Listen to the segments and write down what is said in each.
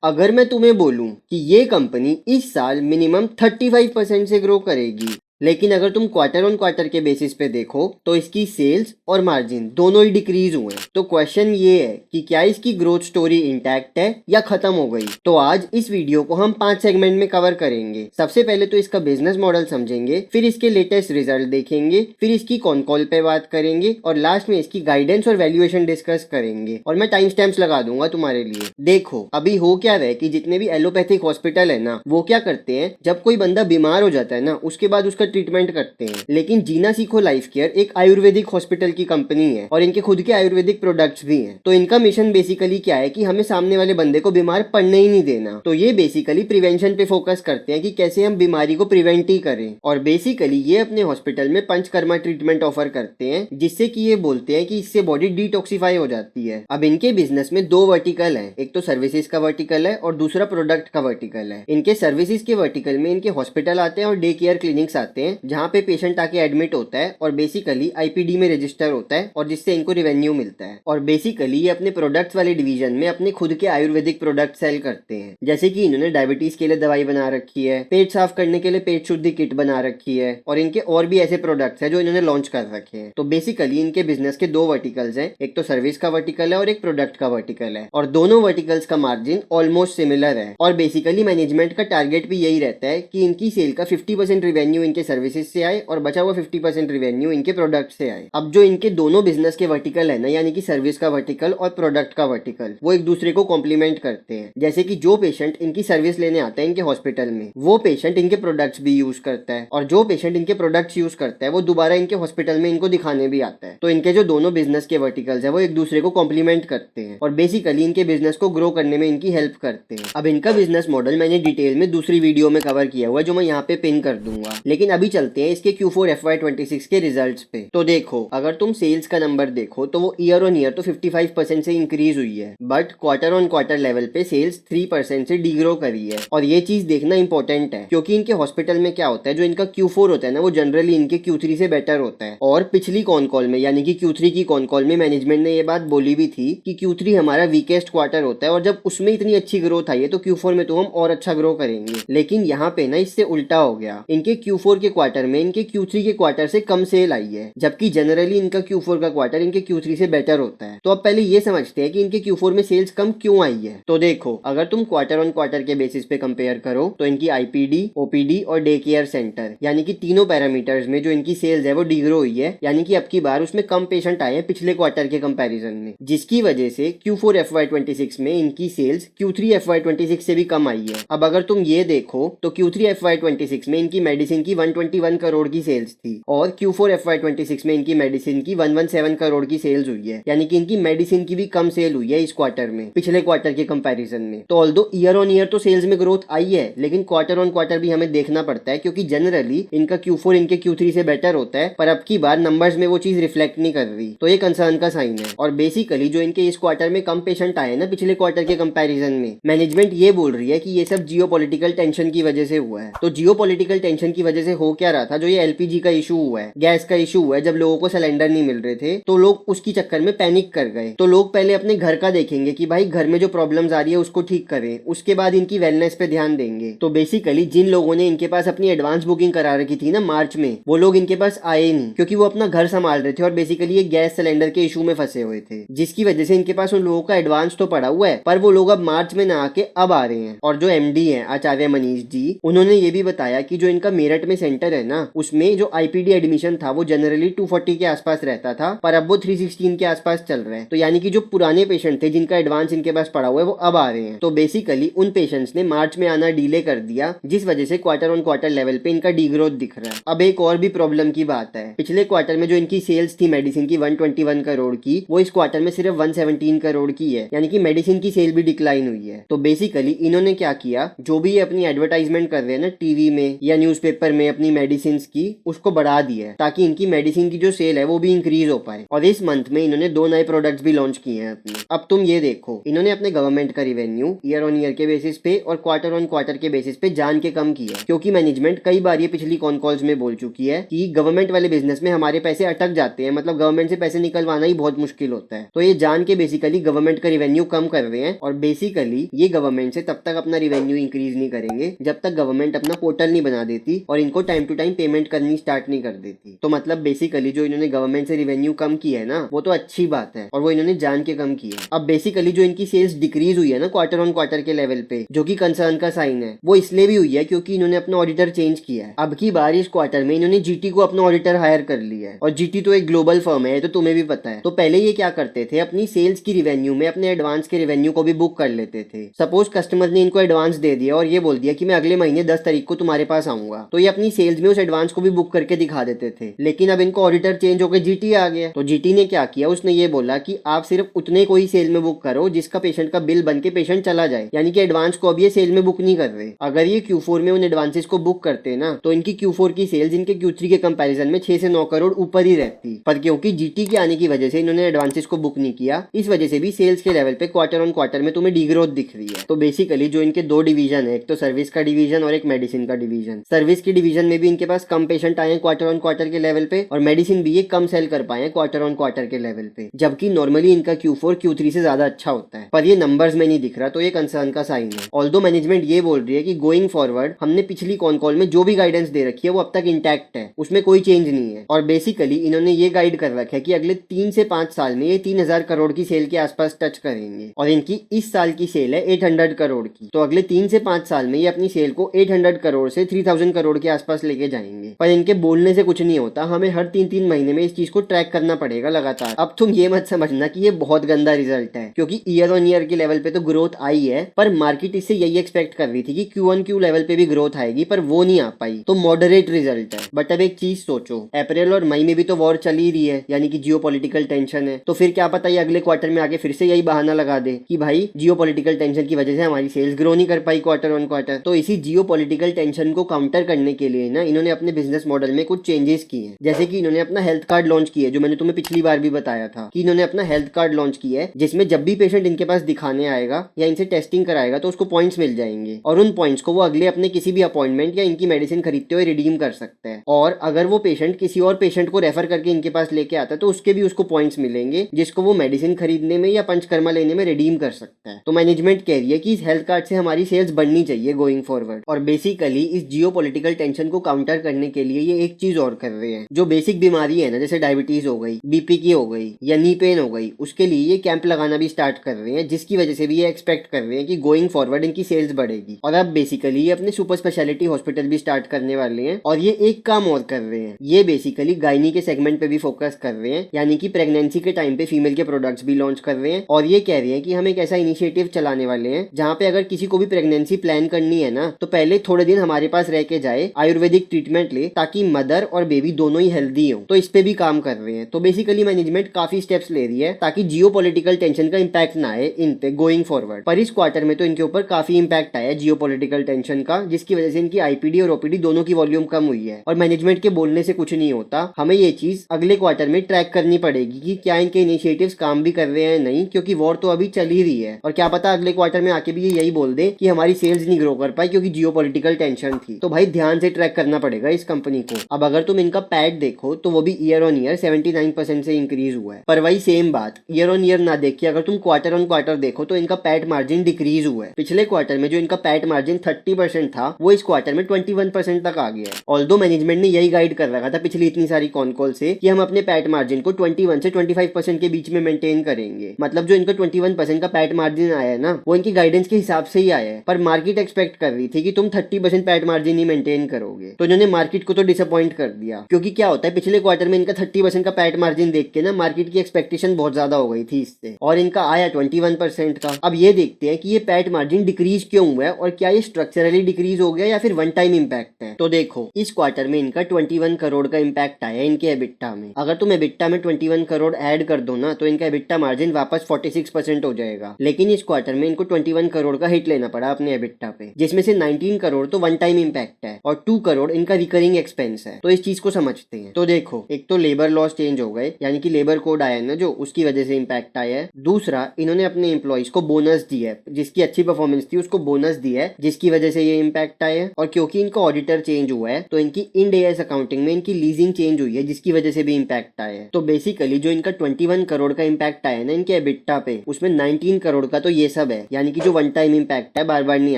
अगर मैं तुम्हें बोलूं कि ये कंपनी इस साल मिनिमम 35% से ग्रो करेगी, लेकिन अगर तुम क्वार्टर ऑन क्वार्टर के बेसिस पे देखो तो इसकी सेल्स और मार्जिन दोनों ही डिक्रीज हुए हैं। तो क्वेश्चन ये है कि क्या इसकी ग्रोथ स्टोरी इंटैक्ट है या खत्म हो गई। तो आज इस वीडियो को हम 5 सेगमेंट में कवर करेंगे। सबसे पहले तो इसका बिजनेस मॉडल समझेंगे, फिर इसके लेटेस्ट रिजल्ट देखेंगे, फिर इसकी कॉन कॉल पे बात करेंगे और लास्ट में इसकी गाइडेंस और वैल्यूएशन डिस्कस करेंगे। और मैं टाइम स्टैम्प्स लगा दूंगा तुम्हारे लिए। देखो अभी हो क्या रहा है कि जितने भी एलोपैथिक हॉस्पिटल है ना, वो क्या करते हैं, जब कोई बंदा बीमार हो जाता है ना, उसके बाद उसका ट्रीटमेंट करते हैं। लेकिन जीना सीखो लाइफ केयर एक आयुर्वेदिक हॉस्पिटल की कंपनी है और इनके खुद के आयुर्वेदिक प्रोडक्ट्स भी हैं। तो इनका मिशन बेसिकली क्या है कि हमें सामने वाले बंदे को बीमार पड़ने ही नहीं देना। तो ये बेसिकली प्रिवेंशन पे फोकस करते हैं कि कैसे हम बीमारी को प्रिवेंट ही करें। और बेसिकली ये अपने हॉस्पिटल में पंचकर्मा ट्रीटमेंट ऑफर करते हैं, जिससे कि ये बोलते हैं कि इससे बॉडी डिटॉक्सिफाई हो जाती है। अब इनके बिजनेस में दो वर्टिकल है, एक तो सर्विसेज का वर्टिकल है और दूसरा प्रोडक्ट का वर्टिकल है। इनके सर्विसेज के वर्टिकल में इनके हॉस्पिटल आते हैं और डे केयर क्लिनिक्स आते हैं, जहाँ पे पेशेंट आके एडमिट होता है और बेसिकली आईपीडी में रजिस्टर होता है और जिससे इनको रेवेन्यू मिलता है। और बेसिकली ये अपने प्रोडक्ट्स वाले डिवीजन में अपने खुद के आयुर्वेदिक प्रोडक्ट सेल करते हैं। जैसे कि इन्होंने डायबिटीज के लिए दवाई बना रखी है, पेट साफ करने के लिए पेट शुद्धि किट बना रखी है और इनके और भी ऐसे प्रोडक्ट्स है जो इन्होंने लॉन्च कर रखे हैं। तो बेसिकली इनके बिजनेस के दो वर्टिकल्स हैं, एक तो सर्विस का वर्टिकल है और एक प्रोडक्ट का वर्टिकल है। और दोनों वर्टिकल्स का मार्जिन ऑलमोस्ट सिमिलर है। और बेसिकली मैनेजमेंट का टारगेट भी यही रहता है कि इनकी सेल का 50% रिवेन्यू इनके सर्विसेज से आए और बचा हुआ 50% रिवेन्यू इनके प्रोडक्ट से आए। अब जो इनके दोनों बिजनेस के वर्टिकल है ना, यानी कि सर्विस का वर्टिकल और प्रोडक्ट का वर्टिकल, वो एक दूसरे को कॉम्प्लीमेंट करते हैं। जैसे कि जो पेशेंट इनकी सर्विस लेने आता है इनके हॉस्पिटल में, वो पेशेंट इनके प्रोडक्ट्स भी यूज करता है और जो पेशेंट इनके प्रोडक्ट्स यूज करता है वो दोबारा इनके हॉस्पिटल में इनको दिखाने भी आता है। तो इनके जो दोनों बिजनेस के वर्टिकल्स है वो एक दूसरे को कॉम्प्लीमेंट करते हैं और बेसिकली इनके बिजनेस को ग्रो करने में इनकी हेल्प करते हैं। अब इनका बिजनेस मॉडल मैंने डिटेल में दूसरी वीडियो में कवर किया हुआ है, जो मैं यहाँ पे पिन कर दूंगा। लेकिन अभी चलते हैं इसके Q4 FY26 के रिजल्ट्स पे। तो देखो अगर तुम सेल्स का नंबर देखो तो वो ईयर ऑन ईयर तो 55% से इंक्रीज हुई है, but quarter on quarter level पे सेल्स 3% से डिग्रो करी है। और ये चीज देखना इंपॉर्टेंट है, क्योंकि इनके हॉस्पिटल में क्या होता है, जो इनका Q4 होता है ना, वो जनरली इनके Q3 से बेटर होता है। और पिछली कॉन कॉल में यानी कि Q3 की कॉन कॉल में मैनेजमेंट ने ये बात बोली भी थी कि Q3 हमारा वीकेस्ट क्वार्टर होता है और जब उसमें इतनी अच्छी ग्रोथ आई है तो Q4 में तो हम और अच्छा ग्रो करेंगे। लेकिन यहाँ पे ना इससे उल्टा हो गया, इनके Q4 के क्वार्टर में इनके Q3 के क्वार्टर से कम सेल आई है, जबकि जनरली इनका Q4 का क्वार्टर इनके Q3 से बेटर होता है। तो अब पहले ये समझते हैं कि इनके Q4 में सेल्स कम क्यों आई है। तो देखो अगर तुम क्वार्टर ऑन क्वार्टर के बेसिस पे कंपेयर करो तो इनकी आईपीडी, ओपीडी और डे केयर सेंटर यानी कि तीनों पैरामीटर्स में जो इनकी सेल्स है वो डिग्रो हुई है, यानी कि अब की बार उसमें कम पेशेंट आए हैं पिछले क्वार्टर के कंपैरिजन में, जिसकी वजह से Q4 FY26 में इनकी सेल्स Q3 FY26 से भी कम आई है। अब अगर तुम ये देखो तो Q3 FY26 में इनकी मेडिसिन की 121 करोड़ की सेल्स थी और Q4 FY26 में इनकी मेडिसिन की 117 करोड़ की सेल्स हुई है, यानी कि इनकी मेडिसिन की भी कम सेल हुई है इस क्वार्टर में पिछले क्वार्टर के कंपैरिजन में। तो ऑल्दो ईयर ऑन ईयर तो सेल्स में ग्रोथ आई है, लेकिन क्वार्टर ऑन क्वार्टर भी हमें देखना पड़ता है, क्योंकि जनरली इनका Q4 इनके Q3 से बेटर होता है, पर अब की बार नंबर्स में वो चीज रिफ्लेक्ट नहीं कर रही। तो ये कंसर्न का साइन है। और बेसिकली जो इनके इस क्वार्टर में कम पेशेंट आए ना पिछले क्वार्टर के कंपैरिजन में, मैनेजमेंट ये बोल रही है कि ये सब जियोपॉलिटिकल टेंशन की वजह से हुआ है। तो जियोपॉलिटिकल टेंशन की वजह से हो क्या रहा था, जो ये एलपीजी का इशू हुआ है, गैस का इशू हुआ है, जब लोगों को सिलेंडर नहीं मिल रहे थे तो लोग उसकी चक्कर में पैनिक कर गए। तो लोग पहले अपने घर का देखेंगे कि भाई घर में जो प्रॉब्लम्स आ रही है उसको ठीक करें, उसके बाद इनकी वेलनेस पे ध्यान देंगे। तो बेसिकली जिन लोगों ने इनके पास अपनी एडवांस बुकिंग करा रखी थी ना मार्च में, वो लोग इनके पास आए नहीं, क्योंकि वो अपना घर संभाल रहे थे और बेसिकली ये गैस सिलेंडर के इशू में फंसे हुए थे, जिसकी वजह से इनके पास उन लोगों का एडवांस तो पड़ा हुआ है, पर वो लोग अब मार्च में ना आके अब आ रहे हैं। और जो एमडी हैं आचार्य मनीष जी, उन्होंने ये भी बताया कि जो इनका मेरठ में सेंटर है ना, उसमें जो आईपीडी एडमिशन था वो जनरली 240 के आसपास रहता था, पर अब वो 316 के आसपास चल रहा है। तो यानी कि जो पुराने पेशेंट थे जिनका एडवांस इनके पास पड़ा हुआ है वो अब आ रहे हैं। तो बेसिकली उन पेशेंट्स ने मार्च में आना डिले कर दिया, जिस वजह से क्वार्टर ऑन क्वार्टर लेवल पे इनका डीग्रोथ दिख रहा है। अब एक और भी प्रॉब्लम की बात है, पिछले क्वार्टर में जो इनकी सेल्स थी मेडिसिन की 121 करोड़ की, वो इस क्वार्टर में सिर्फ 117 करोड़ की है, यानी कि मेडिसिन की सेल भी डिक्लाइन हुई है। तो बेसिकली इन्होंने क्या किया, जो भी ये अपनी एडवर्टाइजमेंट कर रहे हैं ना टीवी में या न्यूज़पेपर में, अपनी मेडिसिन की उसको बढ़ा दिया है ताकि इनकी मेडिसिन की जो सेल है वो भी इंक्रीज हो पाए। और इस मंथ में इन्होंने 2 नए प्रोडक्ट्स भी लॉन्च किए हैं अपने। अब तुम ये देखो, इन्होंने अपने गवर्नमेंट का रिवेन्यू ईयर ऑन ईयर के बेसिस पे और क्वार्टर ऑन क्वार्टर के बेसिस पे जान के कम किया है, क्योंकि मैनेजमेंट कई बार ये पिछली कॉन कॉल्स में बोल चुकी है कि गवर्नमेंट वाले बिजनेस में हमारे पैसे अटक जाते हैं, मतलब गवर्नमेंट से पैसे निकलवाना ही बहुत मुश्किल होता है। तो ये जान के बेसिकली गवर्नमेंट का रिवेन्यू कम कर रहे हैं और बेसिकली ये गवर्नमेंट से तब तक अपना रिवेन्यू इंक्रीज नहीं करेंगे जब तक गवर्नमेंट अपना पोर्टल नहीं बना देती और इनको टाइम टू टाइम पेमेंट करनी स्टार्ट नहीं कर देती। तो मतलब बेसिकली जो इन्होंने गवर्नमेंट से रिवेन्यू कम किया है ना, वो तो अच्छी बात है और वो इन्होंने जान के कम किया है। अब बेसिकली जो इनकी सेल्स डिक्रीज हुई है ना क्वार्टर ऑन क्वार्टर के लेवल पे, जो कि कंसर्न का साइन है, वो इसलिए भी हुई है क्योंकि इन्होंने अपना ऑडिटर चेंज किया है। अब की बार इस क्वार्टर में इन्होंने जीटी को अपना ऑडिटर हायर कर लिया है और जीटी तो एक ग्लोबल फर्म है, तो तुम्हें भी पता है। तो पहले ये क्या करते थे, अपनी सेल्स की रिवेन्यू में अपने एडवांस के रिवेन्यू को भी बुक कर लेते थे। सपोज कस्टमर ने इनको एडवांस दे दिया और ये बोल दिया कि मैं अगले महीने 10 तारीख को तुम्हारे पास आऊंगा, तो ये अपनी सेल्स में उस एडवांस को भी बुक करके दिखा देते थे। लेकिन अब इनको ऑडिटर चेंज होकर जीटी आ गया, तो जीटी ने क्या किया, उसने ये बोला कि आप सिर्फ उतने को ही सेल में बुक करो जिसका पेशेंट का बिल बन के पेशेंट चला जाए, यानी कि एडवांस को अब ये सेल में बुक नहीं कर रहे। अगर ये Q4 में उन एडवांसेस को बुक करते ना, तो इनकी Q4 की सेल्स इनके Q3 के कंपैरिजन में 6 से 9 करोड़ ऊपर ही रहती। पर क्योंकि जीटी के आने की वजह से इन्होंने एडवांसेस को बुक नहीं किया, इस वजह से भी सेल्स के लेवल पे क्वार्टर ऑन क्वार्टर में तुम्हें डीग्रोथ दिख रही है। तो बेसिकली जो इनके 2 डिवीजन है, एक तो सर्विस का डिवीजन और एक मेडिसिन का डिवीजन। सर्विस की डिवीजन में भी इनके पास कम पेशेंट आए हैं क्वार्टर ऑन क्वार्टर के लेवल पे, और मेडिसिन भी ये कम सेल कर पाए हैं क्वार्टर ऑन क्वार्टर के लेवल पे, जबकि नॉर्मली इनका Q4 Q3 से ज्यादा अच्छा होता है। पर ये नंबर्स में नहीं दिख रहा, तो ये कंसर्न का साइन है। ऑल्दो मैनेजमेंट ये बोल रही है कि गोइंग फॉरवर्ड हमने पिछली कॉन कॉल में जो भी गाइडेंस दे रखी है वो अब तक इंटैक्ट है, उसमें कोई चेंज नहीं है। और बेसिकली इन्होंने ये गाइड कर रखा है कि अगले 3 से 5 साल में ये 3000 करोड़ की सेल के आसपास टच करेंगे, और इनकी इस साल की सेल है 800 करोड़ की। तो अगले 3 से 5 साल में ये अपनी सेल को 800 करोड़ से 3000 करोड़ के आसपास लेके जाएंगे। पर इनके बोलने से कुछ नहीं होता, हमें हर 3-3 महीने में इस चीज को ट्रैक करना पड़ेगा लगातार। अब तुम ये मत समझना कि ये बहुत गंदा रिजल्ट है, क्योंकि ईयर ऑन ईयर के लेवल पे तो ग्रोथ आई है, पर मार्केट इससे यही एक्सपेक्ट कर रही थी कि Q1Q लेवल पे भी ग्रोथ आएगी, पर वो नहीं आ पाई। तो मॉडरेट रिजल्ट है। बट अब एक चीज सोचो, अप्रैल और मई में भी तो वॉर चल ही रही है, यानी कि जियोपॉलिटिकल टेंशन है। तो फिर क्या पता ये अगले क्वार्टर में आके फिर से यही बहाना लगा दे कि भाई जियोपॉलिटिकल टेंशन की वजह से हमारी सेल्स ग्रो नहीं कर पाई क्वार्टर ऑन क्वार्टर। तो इसी जियोपॉलिटिकल टेंशन को काउंटर करने के लिए ना इन्होंने अपने बिजनेस मॉडल में कुछ चेंजेस किए हैं। जैसे कि इन्होंने अपना हेल्थ कार्ड लॉन्च किया है, जो मैंने तुम्हें पिछली बार भी बताया था कि इन्होंने अपना हेल्थ कार्ड लॉन्च किया है, जिसमें जब भी पेशेंट इनके पास दिखाने आएगा या इनसे टेस्टिंग कराएगा तो उसको पॉइंट्स मिल जाएंगे, और उन पॉइंट्स को वो अगले अपने किसी भी अपॉइंटमेंट या इनकी मेडिसिन खरीदते हुए रिडीम कर सकते हैं। और अगर वो पेशेंट किसी और पेशेंट को रेफर करके इनके पास लेके आता है तो उसके भी उसको पॉइंट्स मिलेंगे, जिसको वो मेडिसिन खरीदने में या पंचकर्मा लेने में रिडीम कर सकता है। तो मैनेजमेंट कह रही है कि इस हेल्थ कार्ड से हमारी सेल्स बढ़नी चाहिए गोइंग फॉरवर्ड। और बेसिकली इस जियोपॉलिटिकल टेंशन को काउंटर करने के लिए ये एक चीज और कर रहे हैं, जो बेसिक बीमारी है ना, जैसे डायबिटीज हो गई, बीपी की हो गई या नी पेन हो गई, उसके लिए ये कैंप लगाना भी स्टार्ट कर रहे हैं, जिसकी वजह से भी ये एक्सपेक्ट कर रहे हैं कि गोइंग फॉरवर्ड इनकी सेल्स बढ़ेगी। और अब बेसिकली ये अपने सुपर स्पेशलिटी हॉस्पिटल भी स्टार्ट करने वाले हैं, और ये एक काम और कर रहे हैं, ये बेसिकली गायनी के सेगमेंट पे भी फोकस कर रहे हैं, यानी कि प्रेगनेंसी के टाइम पे फीमेल के प्रोडक्ट्स भी लॉन्च कर रहे हैं। और ये कह रहे हैं कि हम एक ऐसा इनिशिएटिव चलाने वाले हैं जहाँ पे अगर किसी को भी प्रेगनेंसी प्लान करनी है ना, तो पहले थोड़े दिन हमारे पास रह के जाए, आयुर्वेदिक ट्रीटमेंट ले, ताकि मदर और बेबी दोनों ही हेल्दी हो। तो इस पे भी काम कर रहे हैं। तो बेसिकली मैनेजमेंट काफी स्टेप्स ले रही है ताकि जियोपॉलिटिकल टेंशन का इंपैक्ट ना आए इन पे गोइंग फॉरवर्ड। पर इस क्वार्टर में तो इनके ऊपर काफी इंपैक्ट आया जियोपॉलिटिकल टेंशन का, जिसकी वजह से इनकी आईपीडी और ओपीडी दोनों की वॉल्यूम कम हुई है। और मैनेजमेंट के बोलने से कुछ नहीं होता, हमें ये चीज अगले क्वार्टर में ट्रैक करनी पड़ेगी कि क्या इनके इनिशिएटिव्स काम भी कर रहे हैं नहीं, क्योंकि वॉर तो अभी चल ही रही है। और क्या पता अगले क्वार्टर में आके भी ये यही बोल दे कि हमारी सेल्स नहीं ग्रो कर पाई क्योंकि जियोपॉलिटिकल टेंशन थी। तो भाई ध्यान से ट्रैक करना पड़ेगा इस कंपनी को। अब अगर तुम इनका पैट देखो तो वो भी ईयर ऑन ईयर 79% से इंक्रीज हुआ है। पर वही सेम बात ईयर ऑन ईयर ना देख के अगर तुम क्वार्टर ऑन क्वार्टर देखो तो इनका पैट मार्जिन डिक्रीज हुआ है। पिछले क्वार्टर में जो इनका पैट मार्जिन 30% था, वो इस क्वार्टर में 21% तक आ गया है। ऑल्दो मैनेजमेंट ने यही गाइड कर रखा था पिछली इतनी सारी कॉन कॉल से कि हम अपने पैट मार्जिन को 21 से 25% के बीच में मेंटेन करेंगे। मतलब जो इनका 21% का पैट मार्जिन आया है ना, वो इनकी गाइडेंस के हिसाब से ही आया है। पर मार्केट एक्सपेक्ट कर रही थी कि तुम 30% पैट मार्जिन ही मेंटेन करोगे, तो इन्होंने मार्केट को तो डिसअपॉइंट कर दिया। क्योंकि क्या होता है, पिछले क्वार्टर में इनका 30% का पैट मार्जिन देख के ना मार्केट की एक्सपेक्टेशन बहुत ज्यादा हो गई थी इससे, और इनका आया 21% का। अब ये देखते हैं कि ये पैट मार्जिन डिक्रीज क्यों हुआ है, और क्या ये स्ट्रक्चरली डिक्रीज हो गया या फिर वन टाइम इंपैक्ट है। तो देखो इस क्वार्टर में इनका 21 करोड़ का इंपैक्ट आया इनके एबिटा में। अगर तुम एबिटा में 21 करोड़ ऐड कर दो ना, तो इनका एबिटा मार्जिन वापस 46% हो जाएगा। लेकिन इस क्वार्टर में इनको 21 करोड़ का हिट लेना पड़ा अपने एबिटा पे, जिसमें से 19 करोड़ तो वन टाइम इंपैक्ट है और 2 करोड़ इनका रिकरिंग एक्सपेंस है। तो इस चीज को समझते हैं। तो देखो, एक तो लेबर लॉस चेंज हो गए, यानी कि लेबर कोड आया ना जो, उसकी वजह से इम्पैक्ट आया है। दूसरा, इन्होंने अपने एम्प्लॉइज को बोनस दिया है, जिसकी अच्छी परफॉर्मेंस थी उसको बोनस दिया है, जिसकी वजह से ये इम्पैक्ट आया है। और क्योंकि इनका ऑडिटर चेंज हुआ है तो इनकी इंड एएस अकाउंटिंग में इनकी लीजिंग चेंज हुई है, जिसकी वजह से भी इम्पैक्ट आया है। तो बेसिकली जो इनका 21 करोड़ का इम्पैक्ट आया है ना इनके एबिटा पे, उसमें 19 करोड़ का तो ये सब है, यानी कि जो वन टाइम इम्पैक्ट है बार बार नहीं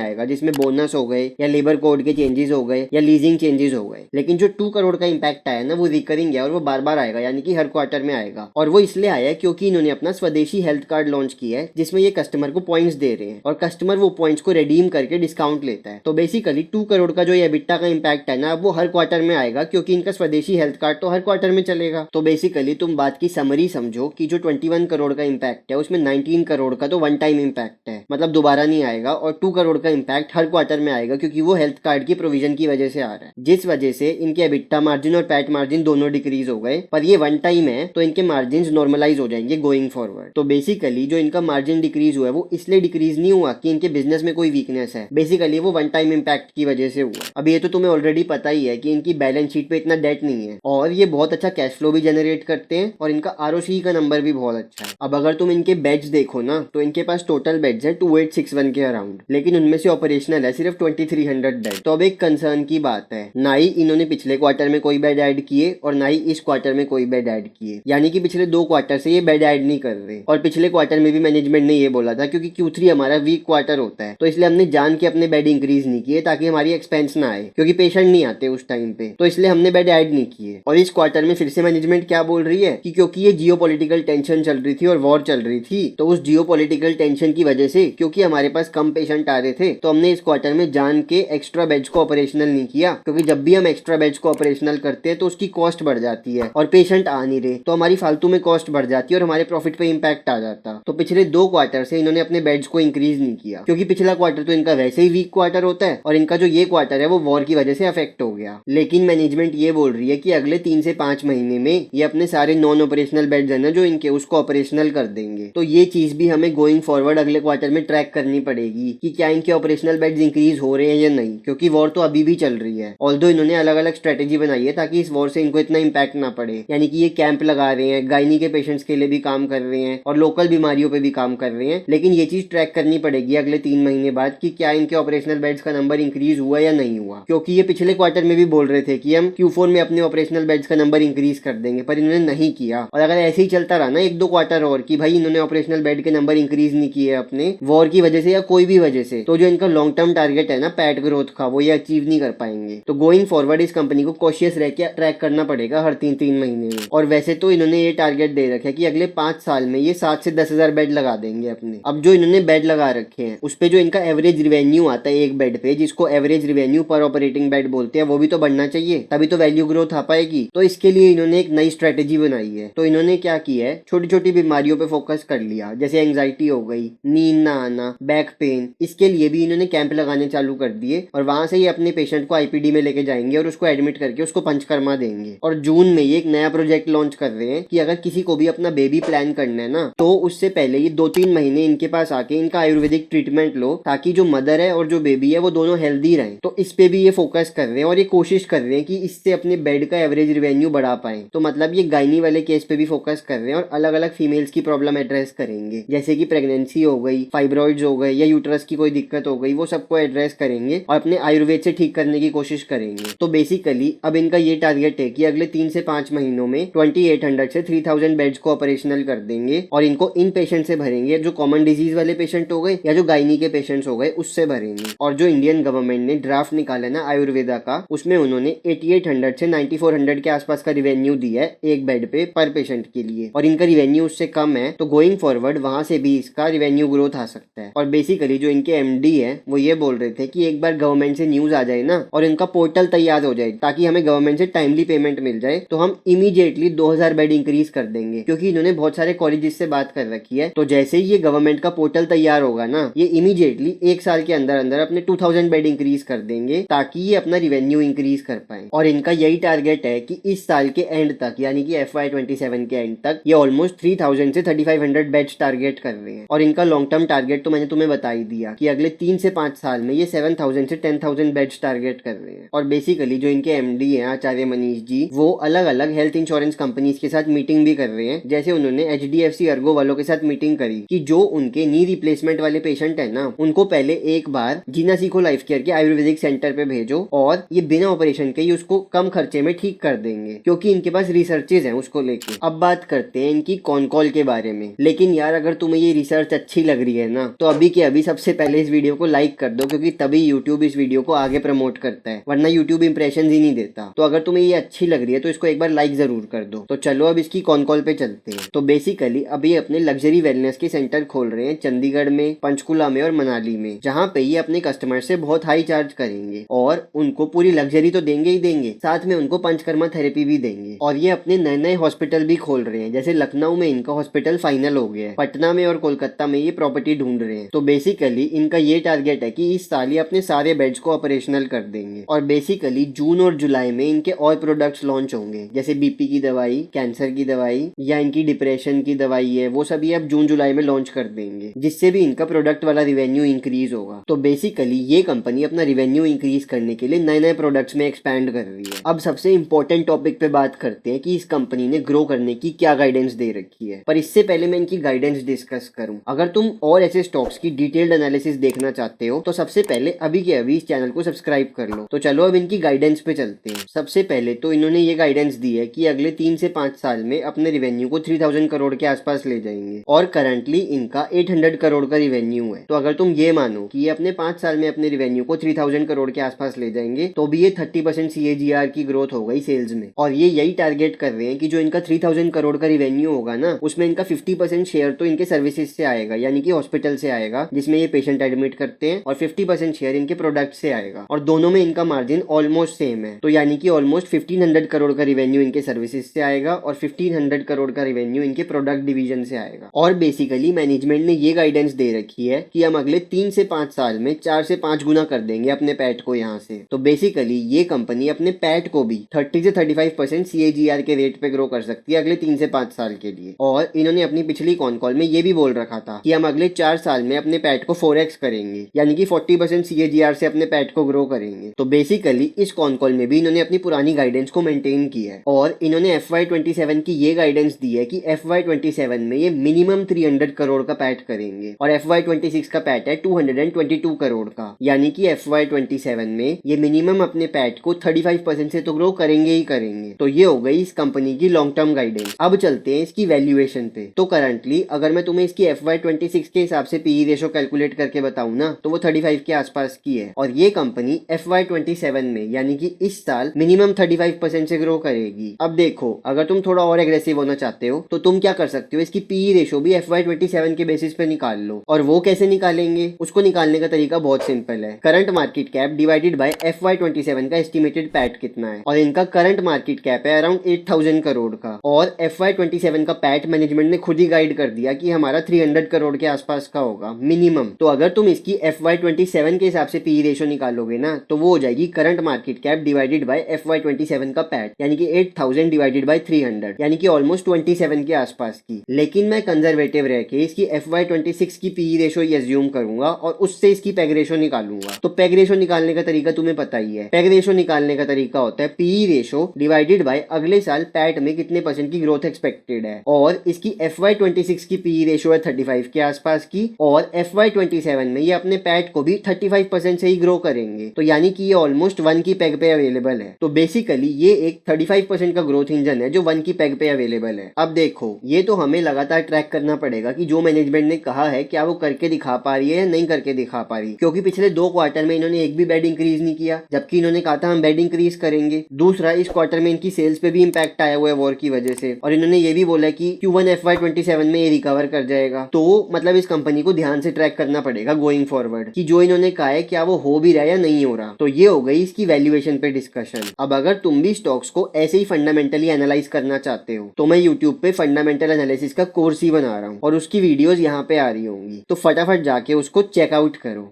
आएगा, जिसमें बोनस हो गए या लेबर कोड के चेंजेस हो गए या लीजिंग चेंजेस हो गए। लेकिन जो 2 करोड़ का इम्पैक्ट आया ना वो रिकरिंग है और वो बार बार आएगा, यानी कि हर क्वार्टर में आएगा। और वो इसलिए आया है क्योंकि इन्होंने अपना स्वदेशी हेल्थ कार्ड लॉन्च किया है, जिसमें ये कस्टमर को पॉइंट्स दे रहे हैं और कस्टमर वो पॉइंट्स को रिडीम करके डिस्काउंट लेता है। तो बेसिकली 2 करोड़ का जो ये एबिटा का इम्पैक्ट है ना वो हर क्वार्टर में आएगा, क्योंकि इनका स्वदेशी हेल्थ कार्ड तो हर क्वार्टर में चलेगा। तो बेसिकली तुम बात की समरी समझो कि जो 21 करोड़ का इम्पैक्ट है उसमें 19 करोड़ का तो वन टाइम इम्पैक्ट है, मतलब दोबारा नहीं आएगा, और 2 करोड़ का इम्पैक्ट हर क्वार्टर में आएगा, क्योंकि वो हेल्थ कार्ड की प्रोविजन की वजह से आ रहा है, जिस वजह से इनके एबिटा मार्जिन और पैट मार्जिन दोनों डिक्रीज हो गए। पर ये वन टाइम है तो इनके मार्जिन नॉर्मलाइज हो जाएंगे गोइंग फॉरवर्ड। तो बेसिकली जो इनका मार्जिन डिक्रीज हुआ है वो इसलिए डिक्रीज नहीं हुआ कि इनके बिजनेस में कोई वीकनेस है, बेसिकली वो वन टाइम इम्पैक्ट की वजह से हुआ। अब ये तो तुम्हें ऑलरेडी पता ही है कि इनकी बैलेंस शीट पे इतना डेट नहीं है और ये बहुत अच्छा कैश फ्लो भी जनरेट करते हैं और इनका आरओसी का नंबर भी बहुत अच्छा है। अब अगर तुम इनके बेड्स देखो ना तो इनके पास टोटल बेड्स है 2861 के अराउंड, लेकिन उनमें से ऑपरेशनल है सिर्फ 2300 बेड। तो अब एक कंसर्न की बात है, ना ही इन्होंने पिछले क्वार्टर में कोई बेड ऐड किए और ना ही इस क्वार्टर में कोई बेड ऐड किए, यानी कि पिछले 2 क्वार्टर से ये बेड ऐड नहीं कर रहे। और पिछले क्वार्टर में भी मैनेजमेंट ने ये बोला था क्योंकि Q3 हमारा वीक क्वार्टर होता है, तो इसलिए हमने जान के अपने बेड इंक्रीज नहीं किए ताकि हमारी एक्सपेंस ना आए, क्योंकि पेशेंट नहीं आते उस टाइम पे, तो इसलिए हमने बेड ऐड नहीं किए। और इस क्वार्टर में फिर से मैनेजमेंट क्या बोल रही है कि क्योंकि ये जियोपॉलिटिकल टेंशन चल रही थी और वॉर चल रही थी, तो उस जियोपॉलिटिकल टेंशन की वजह से क्योंकि हमारे पास कम पेशेंट आ रहे थे तो हमने इस क्वार्टर में जान के एक्स्ट्रा बेड्स को ऑपरेशनल नहीं किया, क्योंकि जब भी हम एक्स्ट्रा बेड्स को ऑपरेशनल करते हैं तो उसकी कॉस्ट बढ़ जाती है और पेशेंट आ नहीं रहे तो हमारी फालतू में कॉस्ट बढ़ जाती है और हमारे प्रॉफिट पे इम्पैक्ट आ जाता। तो पिछले 2 क्वार्टर से इन्होंने अपने बेड्स को इंक्रीज नहीं किया, क्योंकि पिछला क्वार्टर तो इनका वैसे ही वीक क्वार्टर होता है और इनका जो ये क्वार्टर है वो वॉर की वजह से अफेक्ट हो गया। लेकिन मैनेजमेंट ये बोल रही है कि अगले 3 से 5 महीने में ये अपने सारे नॉन ऑपरेशनल बेड्स है ना जो इनके, उसको ऑपरेशनल कर देंगे। तो ये चीज भी हमें गोइंग फॉरवर्ड अगले क्वार्टर में ट्रैक करनी पड़ेगी कि क्या इनके ऑपरेशनल बेड्स इंक्रीज हो रहे हैं या नहीं, क्योंकि वॉर तो अभी भी चल रही है। ऑल्दो इन्होंने अलग अलग स्ट्रेटेजी बनाई है ताकि इस वॉर से इनको इतना इम्पैक्ट ना पड़े, यानी कि ये कैंप लगा रहे हैं, गायनी के पेशेंट्स के लिए भी काम कर रहे हैं और लोकल बीमारियों पे भी काम कर रहे हैं। लेकिन ये चीज ट्रैक करनी पड़ेगी अगले 3 महीने बाद कि क्या इनके ऑपरेशनल बेड्स का नंबर इंक्रीज हुआ या नहीं हुआ, क्योंकि ये पिछले क्वार्टर में भी बोल रहे थे कि हम Q4 में अपने ऑपरेशनल बेड्स का नंबर इंक्रीज कर देंगे, पर इन्होंने नहीं किया। और अगर ऐसे ही चलता रहा ना 1-2 क्वार्टर और कि भाई इन्होंने ऑपरेशनल बेड के नंबर इंक्रीज नहीं किए अपने वॉर की वजह से या कोई भी वजह से, तो जो इनका लॉन्ग टर्म टारगेट है ना पैट ग्रोथ का वो ये अचीव नहीं कर पाएंगे। तो गोइंग फॉरवर्ड इस कंपनी को कॉशियस रह के ट्रैक करना पड़ेगा हर 3-3 महीने में। और वैसे तो इन्होंने ये टारगेट दे रखा है कि अगले 5 साल में ये 7 से 10 हजार बेड लगा देंगे अपने। अब जो इन्होंने बेड लगा रखे हैं उस पे जो इनका एवरेज रिवेन्यू आता है एक बेड पे, जिसको एवरेज रिवेन्यू पर ऑपरेटिंग बेड बोलते हैं, वो भी तो बढ़ना चाहिए, तभी तो वैल्यू ग्रोथ आ पाएगी। तो इसके लिए इन्होंने एक नई स्ट्रेटेजी बनाई है। तो इन्होंने क्या किया है, छोटी छोटी बीमारियों पे फोकस कर लिया, जैसे एंजाइटी हो गई, नींद ना आना, बैक पेन, इसके लिए भी इन्होंने कैंप लगाने चालू कर दिए और वहां से ही अपने पेशेंट को आईपीडी में लेके जाएंगे और उसको एडमिट करके उसको पंचकर्मा देंगे। और जून में ये एक नया प्रोजेक्ट लॉन्च कर रहे हैं कि अगर किसी को भी अपना बेबी प्लान करना है ना तो उससे पहले ये 2-3 महीने इनके पास आके इनका आयुर्वेदिक ट्रीटमेंट लो, ताकि जो मदर है और जो बेबी है वो दोनों हेल्दी रहें। तो इस पे भी ये फोकस कर रहे हैं और ये कोशिश कर रहे हैं कि इससे अपने बेड का एवरेज रिवेन्यू बढ़ा पाए। तो मतलब ये गायनी वाले केस पे भी फोकस कर रहे हैं और अलग अलग फीमेल्स की प्रॉब्लम एड्रेस करेंगे, जैसे कि प्रेगनेंसी हो गई, फाइब्रॉइड्स हो गए या यूट्रस की कोई दिक्कत हो गई, वो सबको एड्रेस करेंगे और अपने आयुर्वेद से ठीक करने की कोशिश करेंगे। तो बेसिकली अब इनका ये टारगेट है कि अगले 3 से 5 महीनों में 2800 से 3000 बेड्स को ऑपरेशनल कर देंगे और इनको इन पेशेंट से भरेंगे जो कॉमन डिजीज वाले पेशेंट हो गए या जो गायनी के पेशेंट्स हो गए उससे भरेंगे। और जो इंडियन गवर्नमेंट ने ड्राफ्ट निकाला ना आयुर्वेदा का, उसमें उन्होंने 8800 से 9400 के आसपास का रिवेन्यू दिया है एक बेड पे पर पेशेंट के लिए, और इनका रिवेन्यू उससे कम है। तो गोइंग फॉरवर्ड वहां से भी इसका रिवेन्यू ग्रोथ आ सकता है। और बेसिकली जो इनके एमडी है वो ये बोल रहे थे कि एक बार गवर्नमेंट से न्यूज आ जाए ना और इनका पोर्टल तैयार हो जाए ताकि हमें गवर्नमेंट से टाइमली पेमेंट मिल जाए, तो हम इमीडिएटली 2000 बेड इंक्रीज कर देंगे, क्योंकि इन्होंने बहुत सारे कॉलेजेस से बात कर रखी है। तो जैसे ही ये गवर्नमेंट का पोर्टल तैयार होगा ना, ये इमीडिएटली 1 साल के अंदर अंदर अपने 2000 बेड इंक्रीज कर देंगे ताकि ये अपना रिवेन्यू इंक्रीज कर पाए। और इनका यही टारगेट है कि इस साल के एंड तक, यानी कि FY27 के एंड तक, ये ऑलमोस्ट 3000 से 3500 बेड्स टारगेट कर रहे हैं। और इनका लॉन्ग टर्म टारगेट तो मैंने तुम्हें बता ही दिया कि अगले 3 से 5 साल में ये 7000 से 10,000 बेड्स टारगेट कर रहे हैं। और बेसिकली जो इनके एमडी हैं आचार्य मनीष जी, वो अलग अलग हेल्थ इंश्योरेंस कंपनीज के साथ मीटिंग भी कर रहे हैं। जैसे उन्होंने HDFC अर्गो वालों के साथ मीटिंग करी कि जो उनके नी रिप्लेसमेंट वाले पेशेंट है ना, उनको पहले एक बार जीना सीखो लाइफ केयर के आयुर्वेदिक सेंटर पे भेजो और ये बिना ऑपरेशन के ही उसको कम खर्चे में ठीक कर देंगे, क्योंकि इनके पास रिसर्चेज हैं उसको लेके। अब बात करते हैं इनकी कॉन कॉल के बारे में। लेकिन यार अगर तुम्हें ये रिसर्च अच्छी लग रही है ना, तो अभी के अभी सबसे पहले इस वीडियो को लाइक कर दो, क्योंकि तभी यूट्यूब इस वीडियो को आगे प्रमोट करता है, वरना यूट्यूब इंप्रेशन ही नहीं देता। तो अगर तुम्हें ये अच्छी लग रही है तो इसको एक बार लाइक जरूर कर दो। तो चलो अब इसकी कॉन कॉल पे चलते हैं। तो बेसिकली अभी अपने लग्जरी वेलनेस के सेंटर खोल रहे हैं चंडीगढ़ में, पंचकुला में और मनाली में, जहाँ पे ये अपने कस्टमर से बहुत हाई चार्ज करेंगे और उनको पूरी लग्जरी तो देंगे ही देंगे, साथ में उनको पंचकर्मा थेरेपी भी देंगे। और ये अपने नए नए हॉस्पिटल भी खोल रहे हैं। जैसे लखनऊ में इनका हॉस्पिटल फाइनल हो गया है, पटना में और कोलकाता में ये प्रॉपर्टी ढूंढ रहे हैं। तो बेसिकली इनका ये टारगेट है कि इस साल ये अपने सारे बेड्स को ऑपरेशनल कर देंगे। और बेसिकली जून और जुलाई में इनके और प्रोडक्ट्स लॉन्च होंगे, जैसे बीपी की दवाई, कैंसर की दवाई या इनकी डिप्रेशन की दवाई है, वो सभी अब जून जुलाई में लॉन्च कर देंगे, जिससे भी इनका प्रोडक्ट वाला रिवेन्यू इंक्रीज होगा। तो बेसिकली ये कंपनी अपना रिवेन्यू इंक्रीज करने के लिए नए नए प्रोडक्ट्स में एक्सपैंड कर रही है। अब सबसे इंपॉर्टेंट टॉपिक पे बात करते हैं कि इस कंपनी ने ग्रो करने की क्या गाइडेंस दे रखी है। पर इससे पहले मैं इनकी गाइडेंस डिस्कस करूं, अगर तुम और ऐसे स्टॉक्स की डिटेल्ड एनालिसिस देखना चाहते हो तो सबसे पहले अभी के अभी इस चैनल को सब्सक्राइब कर लो। तो चलो अब इनकी गाइडेंस पे चलते हैं। सबसे पहले तो इन्होंने ये गाइडेंस दी है कि अगले 3 से 5 साल में अपने रिवेन्यू को 3000 करोड़ के आसपास ले जाएंगे, और करंटली इनका 800 करोड़ का रिवेन्यू है। तो अगर तुम ये मानो कि ये अपने 5 साल में अपने रिवेन्यू को 3000 करोड़ के आसपास ले जाएंगे, तो भी ये 30% CAGR की ग्रोथ हो गई सेल्स में। और ये यही टारगेट कर रहे हैं कि जो इनका 3000 करोड़ का रिवेन्यू होगा ना, उसमें इनका 50% शेयर तो इनके सर्विसेज से आएगा, यानी कि हॉस्पिटल से आएगा जिसमें ये पेशेंट एडमिट करते हैं, और 50% शेयर इनके प्रोडक्ट से आएगा। और दोनों में इनका मार्जिन ऑलमोस्ट सेम है। तो यानी कि ऑलमोस्ट 1500 करोड़ का रिवेन्यू इनके सर्विसेज से आएगा और 1500 करोड़ का रिवेन्यू इनके प्रोडक्ट डिवीजन से आएगा। और बेसिकली मैनेजमेंट ने ये गाइडेंस दे रखी है कि हम अगले 3 से 5 साल में 4 से 5 गुना कर देंगे अपने पैट को यहाँ से। तो बेसिकली ये कंपनी अपने पैट को भी 30 से 35% CAGR के रेट पे ग्रो कर सकती है अगले 3 से 5 साल के लिए। और इन्होंने अपनी पिछली कॉन कॉल में ये भी बोल रखा था कि हम अगले 4 साल में अपने पैट को 4x करेंगे, यानी कि 40% CAGR से अपने पैट को ग्रो करेंगे। तो बेसिकली इस कॉन कॉल में भी इन्होंने अपनी पुरानी गाइडेंस को मेंटेन किया है। और इन्होंने FY27 की ये गाइडेंस दी है कि FY27 में ये मिनिमम 300 करोड़ का पैट करेंगे, और FY26 का पैट है 222 करोड़ का, यानी कि FY27 में ये मिनिमम अपने पैट को 35% से तो ग्रो करेंगे ही करेंगे। तो ये हो गई इस कंपनी की लॉन्ग टर्म गाइडेंस। अब चलते हैं इसकी वैल्यूएशन पे। तो करंटली अगर मैं तुम्हें इसकी FY26 के हिसाब से PE रेशो कैलकुलेट करके बताऊं ना, तो वो 35 के आसपास की है। और ये कंपनी FY27 में यानी कि इस साल मिनिमम 35% से ग्रो करेगी। अब देखो, अगर तुम थोड़ा और एग्रेसिव होना चाहते हो तो तुम क्या कर सकते हो, इसकी PE रेशो भी FY27 के बेसिस पे निकाल लो। और वो कैसे निकालेंगे, उसको निकालने का तरीका बहुत सिंपल है। Current market cap divided by FY27 का एस्टिमेटेड पैट कितना है, और इनका करंट मार्केट कैप है अराउंड 8000 करोड़ का, और FY27 का पैट मैनेजमेंट ने खुद ही गाइड कर दिया कि हमारा 300 करोड़ के आसपास का होगा मिनिमम। तो अगर तुम इसकी FY27 के हिसाब से PE रेशो निकालोगे ना, तो वो हो जाएगी current market cap divided by FY27 का पैट, यानी कि 8000 डिवाइडेड बाय 300, यानी कि ऑलमोस्ट 27 के आसपास की। लेकिन मैं कंजर्वेटिव रह के इसकी FY26 की PE रेशो ही अज्यूम करूंगा और उससे इसकी पेग रेशो निकालूंगा। तो पेग रेशो निकालने का तरीका तुम्हें पता ही है। पेग रेशो निकालने का तरीका होता है PE रेशो डिवाइडेड बाय अगले साल पैट में कितने % की ग्रोथ एक्सपेक्टेड है, और इसकी FY26 की PE रेशो है 35 के आसपास की, और FY27 में ये अपने पैट को भी 35% से ही ग्रो करेंगे। तो यानी कि ये ऑलमोस्ट 1 की पेग पे अवेलेबल है। तो बेसिकली ये एक 35% का ग्रोथ इंजन है जो 1 की पेग पे अवेलेबल है। अब देखो, ये तो हमें लगातार ट्रैक करना पड़ेगा कि जो मैनेजमेंट ने कहा है क्या वो करके दिखा पा रही है या नहीं करके दिखा पा रही, क्योंकि पिछले 2 क्वार्टर में इन्होंने एक भी बेड इंक्रीज नहीं किया, जबकि इन्होंने कहा था हम बेड इंक्रीज करेंगे। दूसरा, इस क्वार्टर में इनकी सेल्स पे भी इंपैक्ट आया हुआ है वॉर की वजह से, और इन्होंने ये भी बोला कि Q1 FY27 में ये रिकवर कर जाएगा। तो मतलब इस कंपनी को ध्यान से ट्रैक करना पड़ेगा गोइंग फॉरवर्ड कि जो इन्होंने कहा है क्या वो हो भी रहा है या नहीं हो रहा। तो ये हो गई इसकी वैल्यूएशन पे डिस्कशन। अब अगर तुम भी स्टॉक्स को ऐसे ही फंडामेंटली एनालाइज करना चाहते हो, तो मैं यूट्यूब पे फंडामेंटल एनालिसिस का कोर्स ही बना रहा हूँ, और उसकी वीडियोस यहाँ पे आ रही होंगी, तो फटाफट जाके उसको चेकआउट करो।